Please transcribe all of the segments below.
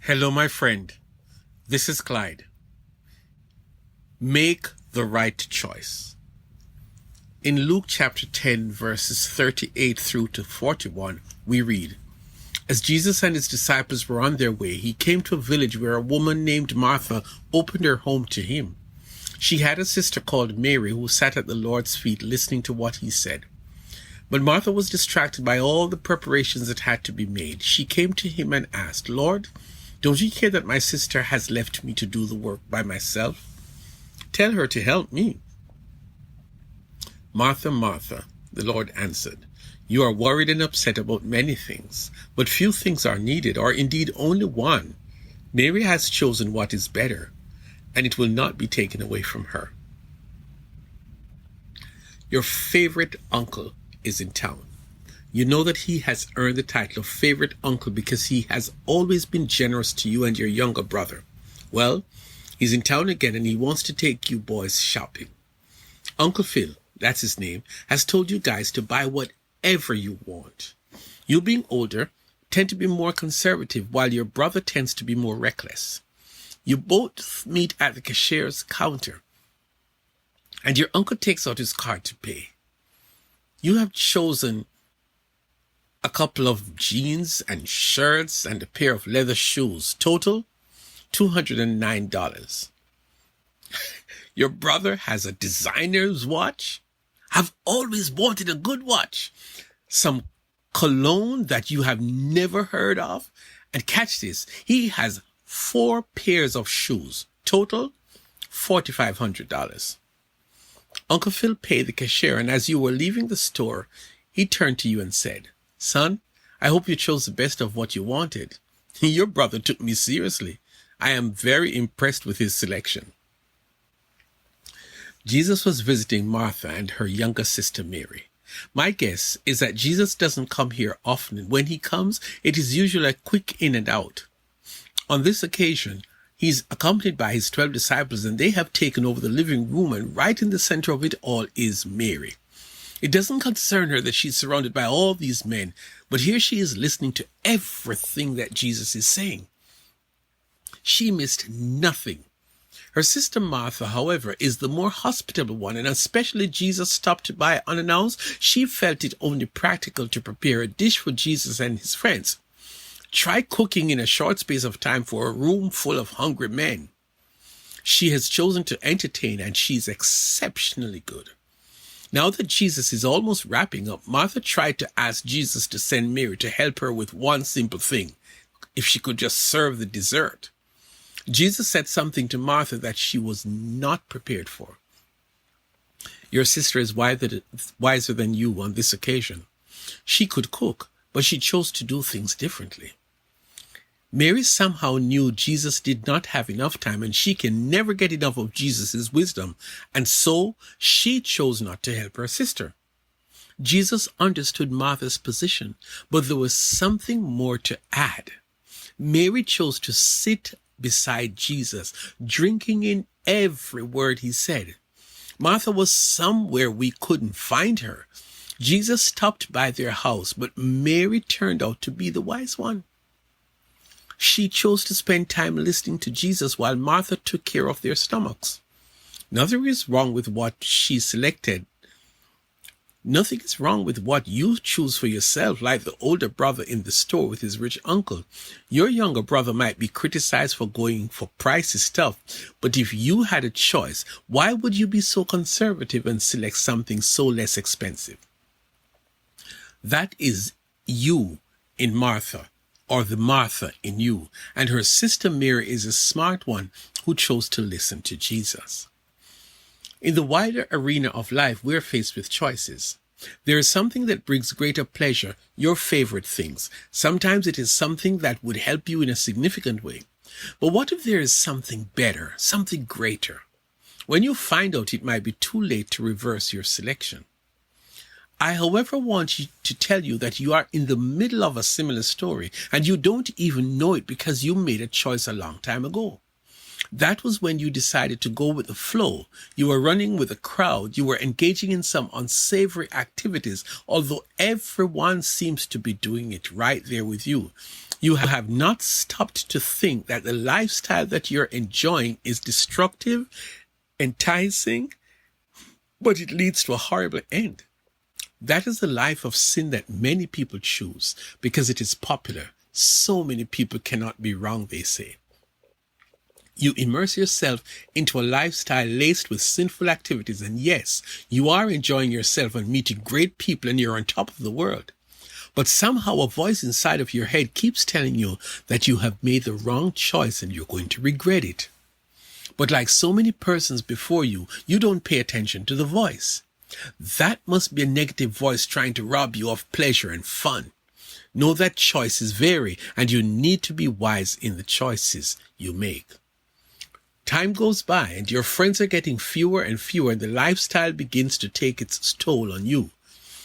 Hello, my friend. This is Clyde. Make the right choice. In Luke chapter 10, verses 38 through to 41, we read, As Jesus and his disciples were on their way, he came to a village where a woman named Martha opened her home to him. She had a sister called Mary who sat at the Lord's feet listening to what he said. But Martha was distracted by all the preparations that had to be made. She came to him and asked, Lord, don't you care that my sister has left me to do the work by myself? Tell her to help me. Martha, Martha, the Lord answered, you are worried and upset about many things, but few things are needed, or indeed only one. Mary has chosen what is better, and it will not be taken away from her. Your favorite uncle is in town. You know that he has earned the title of favorite uncle because he has always been generous to you and your younger brother. Well, he's in town again and he wants to take you boys shopping. Uncle Phil, that's his name, has told you guys to buy whatever you want. You being older tend to be more conservative while your brother tends to be more reckless. You both meet at the cashier's counter and your uncle takes out his card to pay. You have chosen a couple of jeans and shirts and a pair of leather shoes. Total, $209. Your brother has a designer's watch. I've always wanted a good watch. Some cologne that you have never heard of. And catch this, he has 4 pairs of shoes. Total, $4,500. Uncle Phil paid the cashier, and as you were leaving the store, he turned to you and said, Son, I hope you chose the best of what you wanted. Your brother took me seriously. I am very impressed with his selection. Jesus was visiting Martha and her younger sister Mary. My guess is that Jesus doesn't come here often. When he comes, it is usually a quick in and out. On this occasion, he's accompanied by his 12 disciples, and they have taken over the living room, and right in the center of it all is Mary. It doesn't concern her that she's surrounded by all these men, but here she is listening to everything that Jesus is saying. She missed nothing. Her sister Martha, however, is the more hospitable one, and especially Jesus stopped by unannounced, she felt it only practical to prepare a dish for Jesus and his friends. Try cooking in a short space of time for a room full of hungry men. She has chosen to entertain, and she's exceptionally good. Now that Jesus is almost wrapping up, Martha tried to ask Jesus to send Mary to help her with one simple thing, if she could just serve the dessert. Jesus said something to Martha that she was not prepared for. Your sister is wiser than you on this occasion. She could cook, but she chose to do things differently. Mary somehow knew Jesus did not have enough time, and she can never get enough of Jesus' wisdom, and so she chose not to help her sister. Jesus understood Martha's position, but there was something more to add. Mary chose to sit beside Jesus, drinking in every word he said. Martha was somewhere we couldn't find her. Jesus stopped by their house, but Mary turned out to be the wise one. She chose to spend time listening to Jesus while Martha took care of their stomachs. Nothing is wrong with what she selected. Nothing is wrong with what you choose for yourself, like the older brother in the store with his rich uncle. Your younger brother might be criticized for going for pricey stuff, but if you had a choice, why would you be so conservative and select something so less expensive? That is you in Martha, or the Martha in you, and her sister Mary is a smart one who chose to listen to Jesus. In the wider arena of life, we're faced with choices. There is something that brings greater pleasure, your favorite things. Sometimes it is something that would help you in a significant way. But what if there is something better, something greater? When you find out, it might be too late to reverse your selection. I, however, want to tell you that you are in the middle of a similar story, and you don't even know it because you made a choice a long time ago. That was when you decided to go with the flow. You were running with a crowd. You were engaging in some unsavory activities, although everyone seems to be doing it right there with you. You have not stopped to think that the lifestyle that you're enjoying is destructive, enticing, but it leads to a horrible end. That is the life of sin that many people choose because it is popular. So many people cannot be wrong, they say. You immerse yourself into a lifestyle laced with sinful activities, and yes, you are enjoying yourself and meeting great people and you're on top of the world. But somehow a voice inside of your head keeps telling you that you have made the wrong choice and you're going to regret it. But like so many persons before you, you don't pay attention to the voice. That must be a negative voice trying to rob you of pleasure and fun. Know that choices vary and you need to be wise in the choices you make. Time goes by and your friends are getting fewer and fewer and the lifestyle begins to take its toll on you.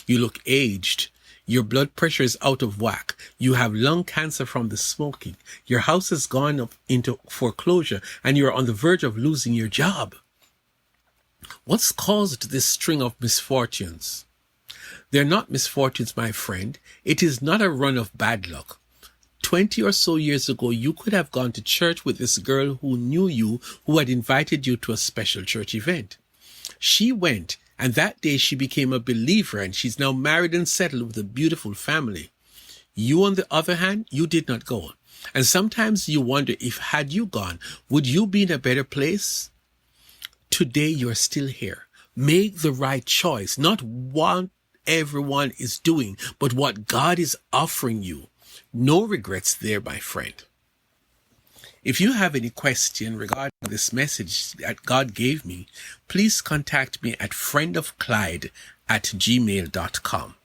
You look aged. Your blood pressure is out of whack. You have lung cancer from the smoking. Your house has gone up into foreclosure and you're on the verge of losing your job. What's caused this string of misfortunes? They're not misfortunes, my friend. It is not a run of bad luck. 20 or so years ago, you could have gone to church with this girl who knew you, who had invited you to a special church event. She went, and that day she became a believer, and she's now married and settled with a beautiful family. You, on the other hand, you did not go. And sometimes you wonder if, had you gone, would you be in a better place? Today, you're still here. Make the right choice, not what everyone is doing, but what God is offering you. No regrets there, my friend. If you have any question regarding this message that God gave me, please contact me at friendofclyde@gmail.com.